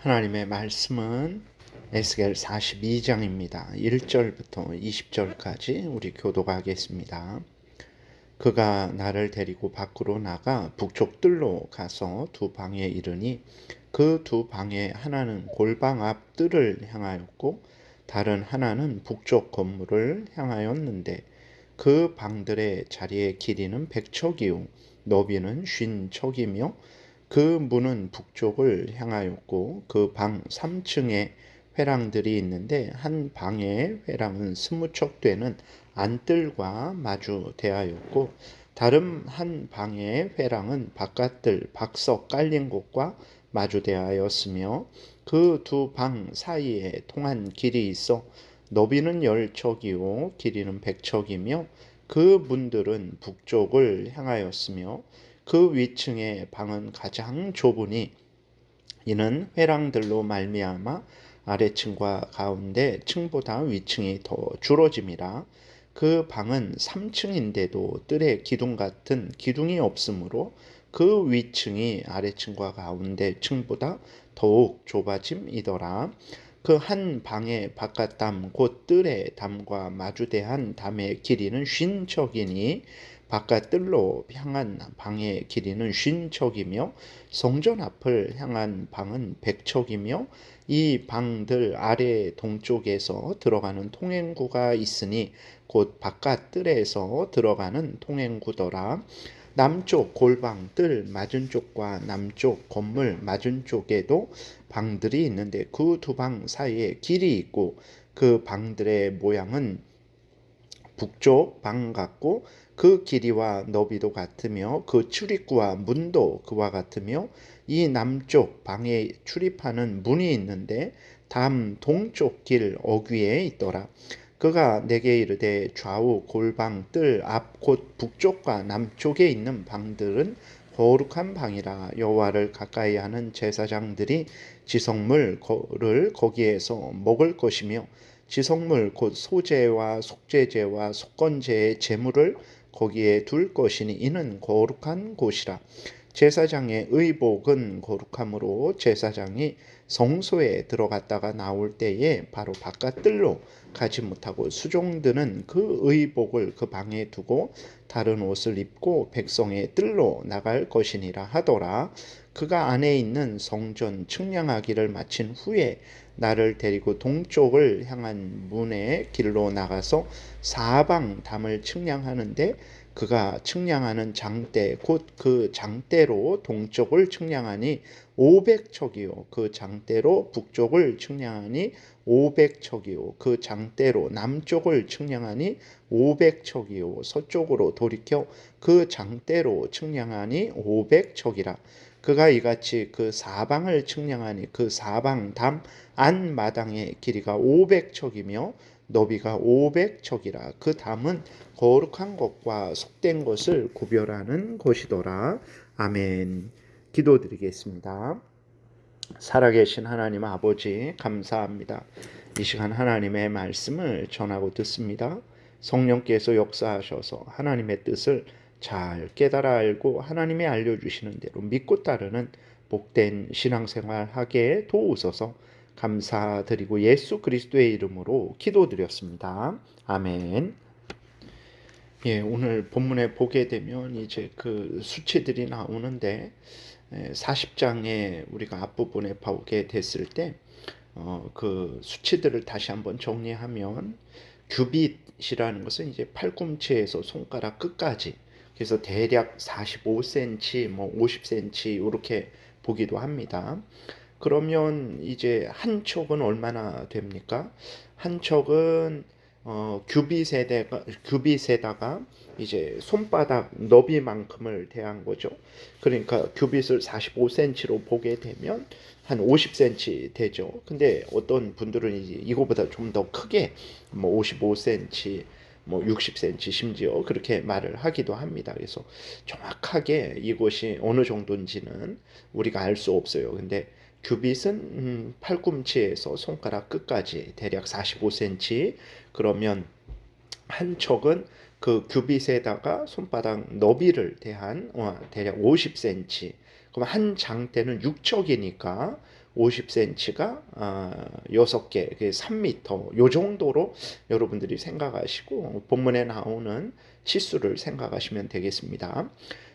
하나님의 말씀은 에스겔 42장입니다. 1절부터 20절까지 우리 교독하겠습니다. 그가 나를 데리고 밖으로 나가 북쪽 뜰로 가서 두 방에 이르니 그 두 방에 하나는 골방 앞 뜰을 향하였고 다른 하나는 북쪽 건물을 향하였는데 그 방들의 자리의 길이는 100척이요 너비는 50척이며 그 문은 북쪽을 향하였고 그 방 3층에 회랑들이 있는데 한 방의 회랑은 20척 되는 안뜰과 마주 대하였고 다른 한 방의 회랑은 바깥뜰 박석 깔린 곳과 마주 대하였으며 그 두 방 사이에 통한 길이 있어 너비는 10척이요 길이는 100척이며 그 문들은 북쪽을 향하였으며 그 위층의 방은 가장 좁으니 이는 회랑들로 말미암아 아래층과 가운데 층보다 위층이 더 줄어짐이라. 그 방은 3층인데도 뜰에 기둥 같은 기둥이 없으므로 그 위층이 아래층과 가운데 층보다 더욱 좁아짐이더라. 그 한 방의 바깥담 곧 뜰의 담과 마주대한 담의 길이는 50척이니 바깥 뜰로 향한 방의 길이는 50척이며 성전 앞을 향한 방은 100척이며 이 방들 아래 동쪽에서 들어가는 통행구가 있으니 곧 바깥 뜰에서 들어가는 통행구더라. 남쪽 골방 뜰 맞은 쪽과 남쪽 건물 맞은 쪽에도 방들이 있는데 그 두 방 사이에 길이 있고 그 방들의 모양은 북쪽 방 같고 그 길이와 너비도 같으며 그 출입구와 문도 그와 같으며 이 남쪽 방에 출입하는 문이 있는데 담 동쪽 길 어귀에 있더라. 그가 내게 이르되 좌우 골방 뜰 앞 곧 북쪽과 남쪽에 있는 방들은 거룩한 방이라. 여호와를 가까이 하는 제사장들이 지성물을 거기에서 먹을 것이며 지성물 곧 소제와 속죄제와 속건제의 제물을 거기에 둘 것이니 이는 거룩한 곳이라. 제사장의 의복은 거룩함으로 제사장이 성소에 들어갔다가 나올 때에 바로 바깥뜰로 가지 못하고 수종드는 그 의복을 그 방에 두고 다른 옷을 입고 백성의 뜰로 나갈 것이니라 하더라. 그가 안에 있는 성전 측량하기를 마친 후에 나를 데리고 동쪽을 향한 문의 길로 나가서 사방 담을 측량하는데 그가 측량하는 장대 곧 그 장대로 동쪽을 측량하니 500척이요 그 장대로 북쪽을 측량하니 500척이요 그 장대로 남쪽을 측량하니 500척이요 서쪽으로 돌이켜 그 장대로 측량하니 500척이라. 그가 이같이 그 사방을 측량하니 그 사방 담 안마당의 길이가 500척이며 너비가 500척이라. 그 담은 거룩한 것과 속된 것을 구별하는 것이더라. 아멘. 기도드리겠습니다. 살아계신 하나님 아버지 감사합니다. 이 시간 하나님의 말씀을 전하고 듣습니다. 성령께서 역사하셔서 하나님의 뜻을 잘 깨달아 알고 하나님이 알려주시는 대로 믿고 따르는 복된 신앙생활 하게 도우소서. 감사드리고 예수 그리스도의 이름으로 기도드렸습니다. 아멘. 예, 오늘 본문에 보게 되면 이제 그 수치들이 나오는데 40장에 우리가 앞부분에 보게 됐을 때 그 수치들을 다시 한번 정리하면 규빗이라는 것은 이제 팔꿈치에서 손가락 끝까지 그래서 대략 45cm, 뭐 50cm 이렇게 보기도 합니다. 그러면 이제 한 척은 얼마나 됩니까? 한 척은 규빗에다가 이제 손바닥 너비만큼을 대한 거죠. 그러니까 규빗을 45cm로 보게 되면 한 50cm 되죠. 근데 어떤 분들은 이제 이거보다 좀 더 크게 뭐 55cm, 뭐 60cm 심지어 그렇게 말을 하기도 합니다. 그래서 정확하게 이것이 어느 정도인지는 우리가 알 수 없어요. 근데 규빗은 팔꿈치에서 손가락 끝까지 대략 45cm. 그러면 한 척은 그 규빗에다가 손바닥 너비를 대한 대략 50cm. 그럼 한 장대는 6척이니까 50cm가 6개, 3m 요 정도로 여러분들이 생각하시고 본문에 나오는 치수를 생각하시면 되겠습니다.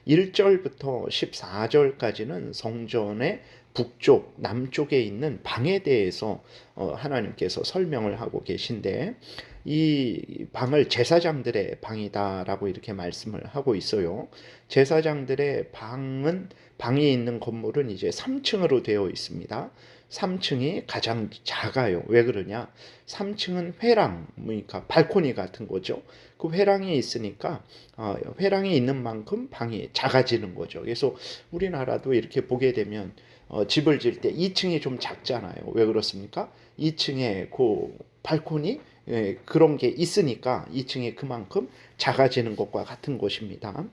1절부터 14절까지는 성전의 북쪽, 남쪽에 있는 방에 대해서 하나님께서 설명을 하고 계신데 이 방을 제사장들의 방이다라고 이렇게 말씀을 하고 있어요. 제사장들의 방이 있는 건물은 이제 3층으로 되어 있습니다. 3층이 가장 작아요. 왜 그러냐? 3층은 회랑, 그러니까 발코니 같은 거죠. 그 회랑이 있으니까 회랑이 있는 만큼 방이 작아지는 거죠. 그래서 우리나라도 이렇게 보게 되면 집을 질 때 2층이 좀 작잖아요. 왜 그렇습니까? 2층에 그 발코니 그런 게 있으니까 2층이 그만큼 작아지는 것과 같은 것입니다.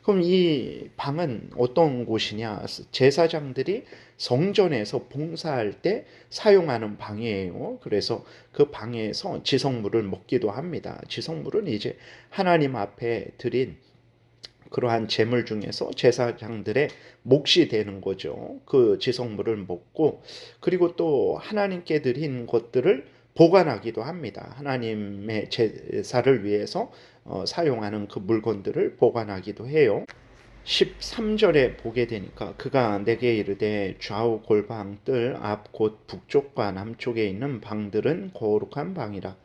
그럼 이 방은 어떤 곳이냐? 제사장들이 성전에서 봉사할 때 사용하는 방이에요. 그래서 그 방에서 지성물을 먹기도 합니다. 지성물은 이제 하나님 앞에 드린 그러한 제물 중에서 제사장들의 몫이 되는 거죠. 그 지성물을 먹고 그리고 또 하나님께 드린 것들을 보관하기도 합니다. 하나님의 제사를 위해서 사용하는 그 물건들을 보관하기도 해요. 13절에 보게 되니까 그가 내게 이르되 좌우 골방 뜰 앞 곧 북쪽과 남쪽에 있는 방들은 거룩한 방이라.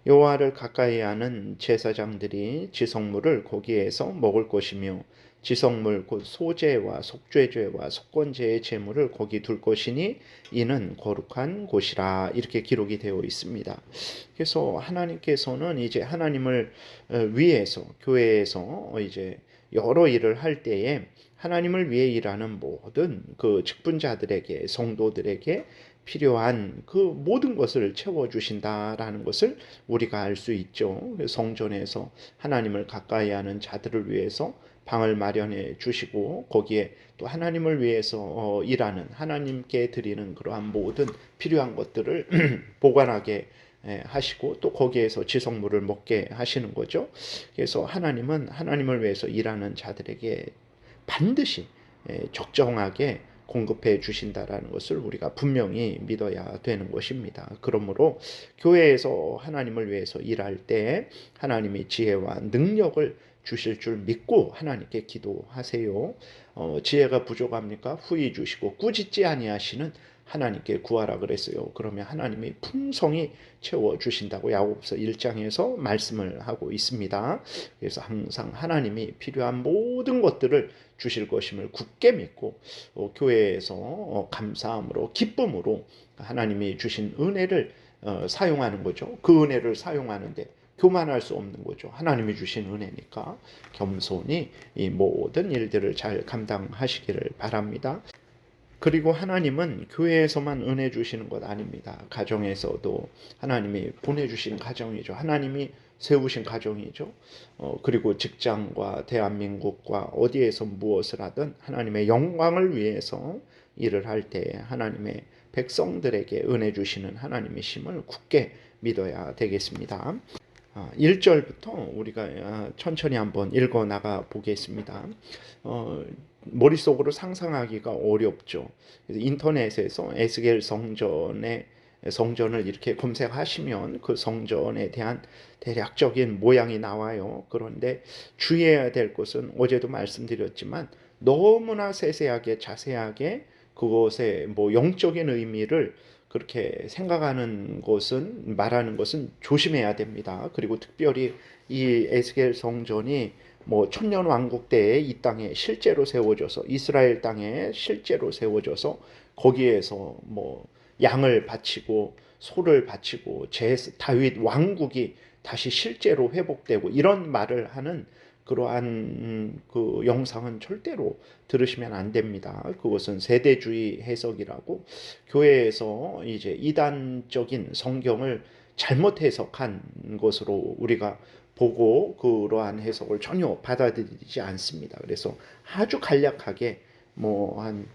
여호와를 가까이 하는 제사장들이 지성물을 거기에서 먹을 것이며 지성물 곧 소제와 속죄제와 속건제의 제물을 거기 둘 것이니 이는 거룩한 곳이라 이렇게 기록이 되어 있습니다. 그래서 하나님께서는 이제 하나님을 위해서 교회에서 이제 여러 일을 할 때에 하나님을 위해 일하는 모든 그 직분자들에게 성도들에게 필요한 그 모든 것을 채워주신다라는 것을 우리가 알 수 있죠. 성전에서 하나님을 가까이 하는 자들을 위해서 방을 마련해 주시고 거기에 또 하나님을 위해서 일하는 하나님께 드리는 그러한 모든 필요한 것들을 보관하게 하시고 또 거기에서 지성물을 먹게 하시는 거죠. 그래서 하나님은 하나님을 위해서 일하는 자들에게 반드시 적정하게 공급해 주신다라는 것을 우리가 분명히 믿어야 되는 것입니다. 그러므로 교회에서 하나님을 위해서 일할 때 하나님이 지혜와 능력을 주실 줄 믿고 하나님께 기도하세요. 지혜가 부족합니까? 후히 주시고 꾸짖지 아니하시는 하나님께 구하라 그랬어요. 그러면 하나님이 풍성히 채워주신다고 야고보서 1장에서 말씀을 하고 있습니다. 그래서 항상 하나님이 필요한 모든 것들을 주실 것임을 굳게 믿고 교회에서 감사함으로 기쁨으로 하나님이 주신 은혜를 사용하는 거죠. 그 은혜를 사용하는데 교만할 수 없는 거죠. 하나님이 주신 은혜니까 겸손히 이 모든 일들을 잘 감당하시기를 바랍니다. 그리고 하나님은 교회에서만 은혜 주시는 것 아닙니다. 가정에서도 하나님이 보내주신 가정이죠. 하나님이 세우신 가정이죠. 그리고 직장과 대한민국과 어디에서 무엇을 하든 하나님의 영광을 위해서 일을 할 때 하나님의 백성들에게 은혜 주시는 하나님이심을 굳게 믿어야 되겠습니다. 1절부터 우리가 천천히 한번 읽어 나가 보겠습니다. 머릿속으로 상상하기가 어렵죠. 그래서 인터넷에서 에스겔 성전을 이렇게 검색하시면 그 성전에 대한 대략적인 모양이 나와요. 그런데 주의해야 될 것은 어제도 말씀드렸지만 너무나 세세하게 자세하게 그것의 영적인 의미를 그렇게 생각하는 것은 말하는 것은 조심해야 됩니다. 그리고 특별히 이 에스겔 성전이 천년 왕국 때에 이 땅에 실제로 세워져서 이스라엘 땅에 실제로 세워져서 거기에서 양을 바치고 소를 바치고 다윗 왕국이 다시 실제로 회복되고 이런 말을 하는 그러한 그 영상은 절대로 들으시면 안 됩니다. 그것은 세대주의 해석이라고 교회에서 이제 이단적인 성경을 잘못 해석한 것으로 우리가 보고 그러한 해석을 전혀 받아들이지 않습니다. 그래서 아주 간략하게 한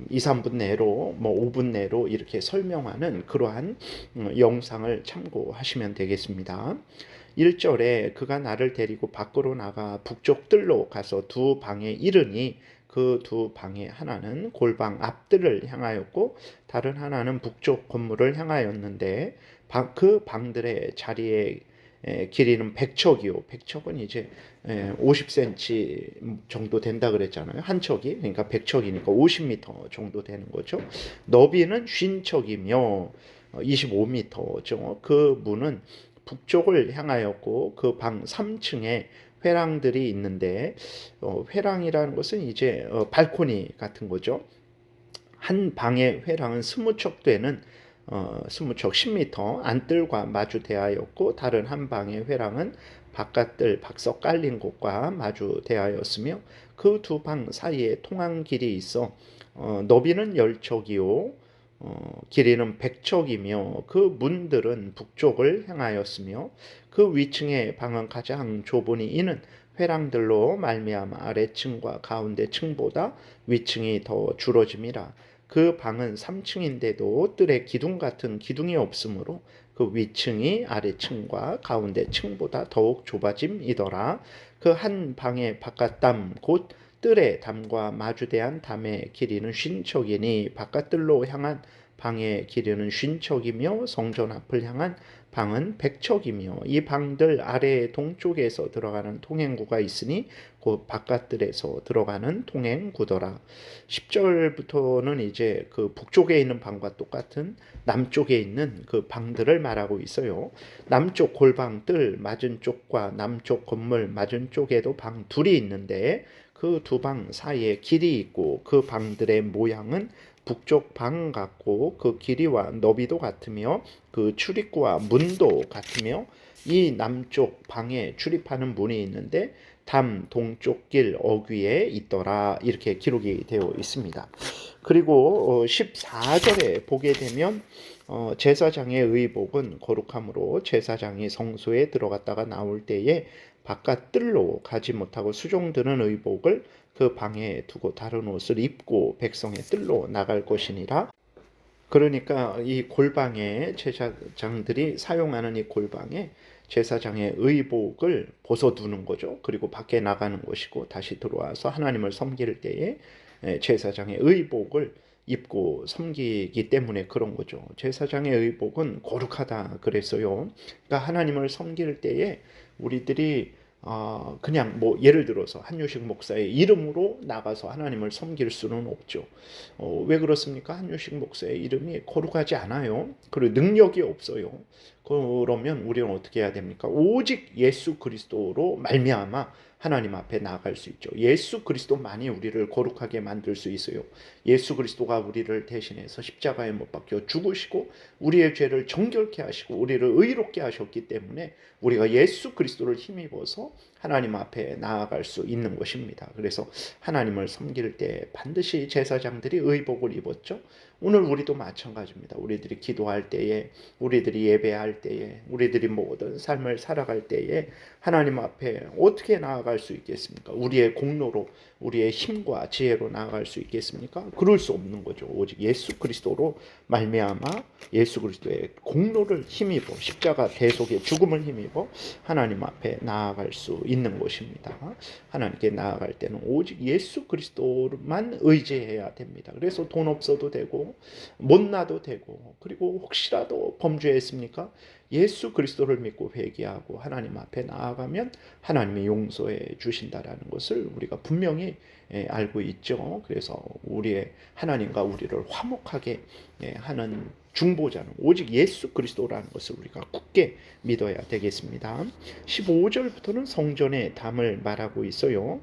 2, 3분 내로 5분 내로 이렇게 설명하는 그러한 영상을 참고하시면 되겠습니다. 1절에 그가 나를 데리고 밖으로 나가 북쪽 뜰로 가서 두 방에 이르니 그 두 방의 하나는 골방 앞뜰을 향하였고 다른 하나는 북쪽 건물을 향하였는데 그 방들의 자리의 길이는 100척이요. 100척은 이제 50cm 정도 된다 그랬잖아요. 한 척이. 그러니까 100척이니까 50m 정도 되는 거죠. 너비는 50척이며 25m죠. 그 문은 북쪽을 향하였고 그 방 3층에 회랑들이 있는데 회랑이라는 것은 이제 발코니 같은 거죠. 한 방의 회랑은 20척 되는 20척 10m 안뜰과 마주 대하였고 다른 한 방의 회랑은 바깥뜰 박석 깔린 곳과 마주 대하였으며 그 두 방 사이에 통한 길이 있어 너비는 10척이요 길이는 100척이며 그 문들은 북쪽을 향하였으며 그 위층의 방은 가장 좁으니 이는 회랑들로 말미암아 아래층과 가운데 층보다 위층이 더 줄어짐이라. 그 방은 3층인데도 뜰에 기둥 같은 기둥이 없으므로 그 위층이 아래층과 가운데 층보다 더욱 좁아짐이더라. 그 한 방의 바깥담 곧 뜰의 담과 마주대한 담의 길이는 50척이니 바깥뜰로 향한 방의 길이는 50척이며 성전 앞을 향한 방은 100척이며 이 방들 아래 동쪽에서 들어가는 통행구가 있으니 곧 바깥들에서 들어가는 통행구더라. 10절부터는 이제 그 북쪽에 있는 방과 똑같은 남쪽에 있는 그 방들을 말하고 있어요. 남쪽 골방 뜰 맞은 쪽과 남쪽 건물 맞은 쪽에도 방 둘이 있는데 그 두 방 사이에 길이 있고 그 방들의 모양은 북쪽 방 같고 그 길이와 너비도 같으며 그 출입구와 문도 같으며 이 남쪽 방에 출입하는 문이 있는데 담 동쪽 길 어귀에 있더라 이렇게 기록이 되어 있습니다. 그리고 14절에 보게 되면 제사장의 의복은 거룩함으로 제사장이 성소에 들어갔다가 나올 때에 바깥 뜰로 가지 못하고 수종드는 의복을 그 방에 두고 다른 옷을 입고 백성의 뜰로 나갈 것이니라. 그러니까 이 골방에 제사장들이 사용하는 이 골방에 제사장의 의복을 벗어두는 거죠. 그리고 밖에 나가는 것이고 다시 들어와서 하나님을 섬길 때에 제사장의 의복을 입고 섬기기 때문에 그런 거죠. 제사장의 의복은 거룩하다 그랬어요. 그러니까 하나님을 섬길 때에 우리들이 그냥 뭐 예를 들어서 한유식 목사의 이름으로 나가서 하나님을 섬길 수는 없죠. 왜 그렇습니까? 한유식 목사의 이름이 거룩하지 않아요. 그리고 능력이 없어요. 그러면 우리는 어떻게 해야 됩니까? 오직 예수 그리스도로 말미암아 하나님 앞에 나아갈 수 있죠. 예수 그리스도만이 우리를 거룩하게 만들 수 있어요. 예수 그리스도가 우리를 대신해서 십자가에 못 박혀 죽으시고 우리의 죄를 정결케 하시고 우리를 의롭게 하셨기 때문에 우리가 예수 그리스도를 힘입어서 하나님 앞에 나아갈 수 있는 것입니다. 그래서 하나님을 섬길 때 반드시 제사장들이 의복을 입었죠. 오늘 우리도 마찬가지입니다. 우리들이 기도할 때에, 우리들이 예배할 때에, 우리들이 모든 삶을 살아갈 때에 하나님 앞에 어떻게 나아갈 수 있겠습니까? 우리의 공로로, 우리의 힘과 지혜로 나아갈 수 있겠습니까? 그럴 수 없는 거죠. 오직 예수 그리스도로 말미암아 예수 그리스도의 공로를 힘입어 십자가 대속의 죽음을 힘입어 하나님 앞에 나아갈 수 있는 것입니다. 하나님께 나아갈 때는 오직 예수 그리스도만 의지해야 됩니다. 그래서 돈 없어도 되고 못나도 되고 그리고 혹시라도 범죄했습니까? 예수 그리스도를 믿고 회개하고 하나님 앞에 나아가면 하나님이 용서해 주신다라는 것을 우리가 분명히 알고 있죠. 그래서 우리의 하나님과 우리를 화목하게 하는 중보자는 오직 예수 그리스도라는 것을 우리가 굳게 믿어야 되겠습니다. 15절부터는 성전의 담을 말하고 있어요.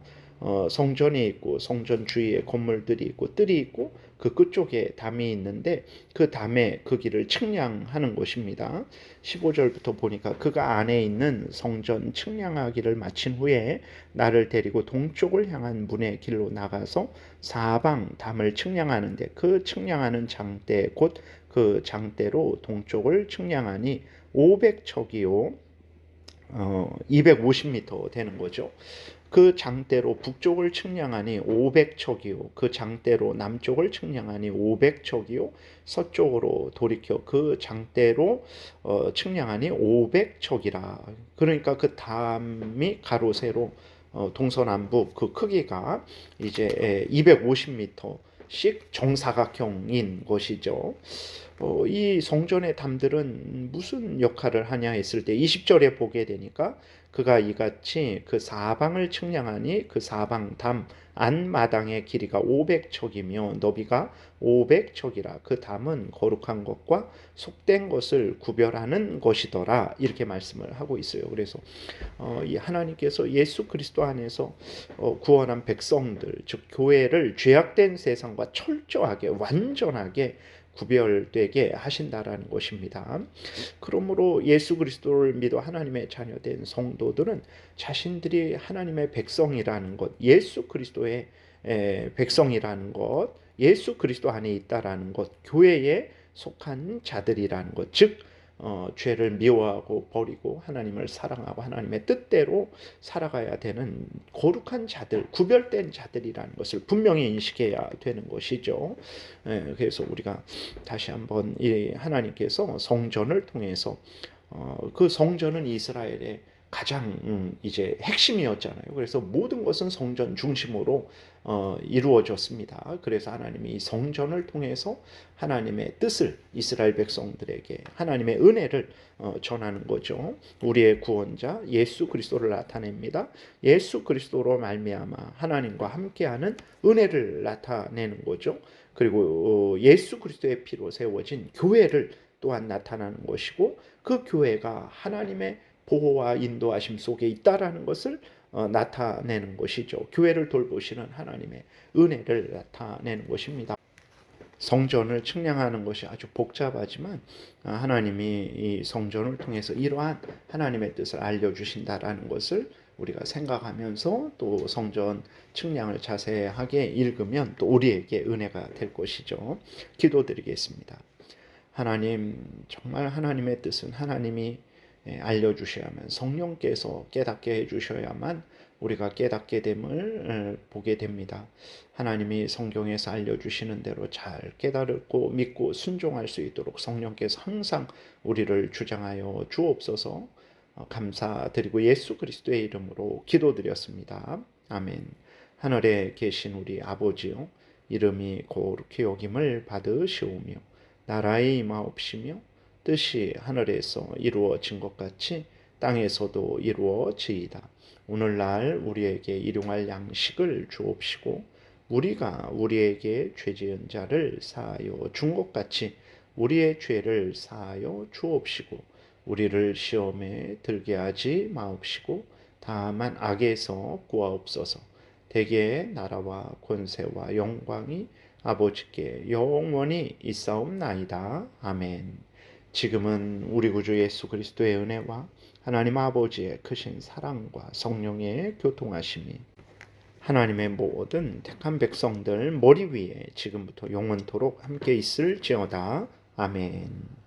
성전이 있고 성전 주위에 건물들이 있고 뜰이 있고 그 끝쪽에 담이 있는데 그 담의 그 길을 측량하는 것입니다. 15절부터 보니까 그가 안에 있는 성전 측량하기를 마친 후에 나를 데리고 동쪽을 향한 문의 길로 나가서 사방 담을 측량하는데 그 측량하는 장대 곧 그 장대로 동쪽을 측량하니 500척이요 250m 되는 거죠. 그 장대로 북쪽을 측량하니 500척이요 그 장대로 남쪽을 측량하니 500척이요 서쪽으로 돌이켜 그 장대로 측량하니 500척이라. 그러니까 그 담이 가로 세로 동서남북 그 크기가 이제 250m씩 정사각형인 것이죠. 이 성전의 담들은 무슨 역할을 하냐 했을 때 20절에 보게 되니까 그가 이같이 그 사방을 측량하니 그 사방 담 안마당의 길이가 500척이며 너비가 500척이라 그 담은 거룩한 것과 속된 것을 구별하는 것이더라 이렇게 말씀을 하고 있어요. 그래서 이 하나님께서 예수 그리스도 안에서 구원한 백성들 즉 교회를 죄악된 세상과 철저하게 완전하게 구별되게 하신다라는 것입니다. 그러므로 예수 그리스도를 믿어 하나님의 자녀된 성도들은 자신들이 하나님의 백성이라는 것, 예수 그리스도의 백성이라는 것, 예수 그리스도 안에 있다라는 것, 교회에 속한 자들이라는 것, 즉 죄를 미워하고 버리고 하나님을 사랑하고 하나님의 뜻대로 살아가야 되는 거룩한 자들, 구별된 자들이라는 것을 분명히 인식해야 되는 것이죠. 그래서 우리가 다시 한번 이 하나님께서 성전을 통해서 그 성전은 이스라엘의 가장 이제 핵심이었잖아요. 그래서 모든 것은 성전 중심으로 이루어졌습니다. 그래서 하나님이 이 성전을 통해서 하나님의 뜻을 이스라엘 백성들에게 하나님의 은혜를 전하는 거죠. 우리의 구원자 예수 그리스도를 나타냅니다. 예수 그리스도로 말미암아 하나님과 함께하는 은혜를 나타내는 거죠. 그리고 예수 그리스도의 피로 세워진 교회를 또한 나타나는 것이고 그 교회가 하나님의 보호와 인도하심 속에 있다라는 것을 나타내는 것이죠. 교회를 돌보시는 하나님의 은혜를 나타내는 것입니다. 성전을 측량하는 것이 아주 복잡하지만 하나님이 이 성전을 통해서 이러한 하나님의 뜻을 알려주신다라는 것을 우리가 생각하면서 또 성전 측량을 자세하게 읽으면 또 우리에게 은혜가 될 것이죠. 기도드리겠습니다. 하나님, 정말 하나님의 뜻은 하나님이 알려주셔야만, 성령께서 깨닫게 해주셔야만 우리가 깨닫게 됨을 보게 됩니다. 하나님이 성경에서 알려주시는 대로 잘 깨달고 믿고 순종할 수 있도록 성령께서 항상 우리를 주장하여 주옵소서. 감사드리고 예수 그리스도의 이름으로 기도드렸습니다. 아멘. 하늘에 계신 우리 아버지요, 이름이 거룩히 여김을 받으시오며 나라의 임하옵시며 뜻이 하늘에서 이루어진 것 같이 땅에서도 이루어지이다. 오늘날 우리에게 일용할 양식을 주옵시고 우리가 우리에게 죄 지은 자를 사하여 준 것 같이 우리의 죄를 사하여 주옵시고 우리를 시험에 들게 하지 마옵시고 다만 악에서 구하옵소서. 대개의 나라와 권세와 영광이 아버지께 영원히 있사옵나이다. 아멘. 지금은 우리 구주 예수 그리스도의 은혜와 하나님 아버지의 크신 사랑과 성령의 교통하심이 하나님의 모든 택한 백성들 머리 위에 지금부터 영원토록 함께 있을지어다. 아멘.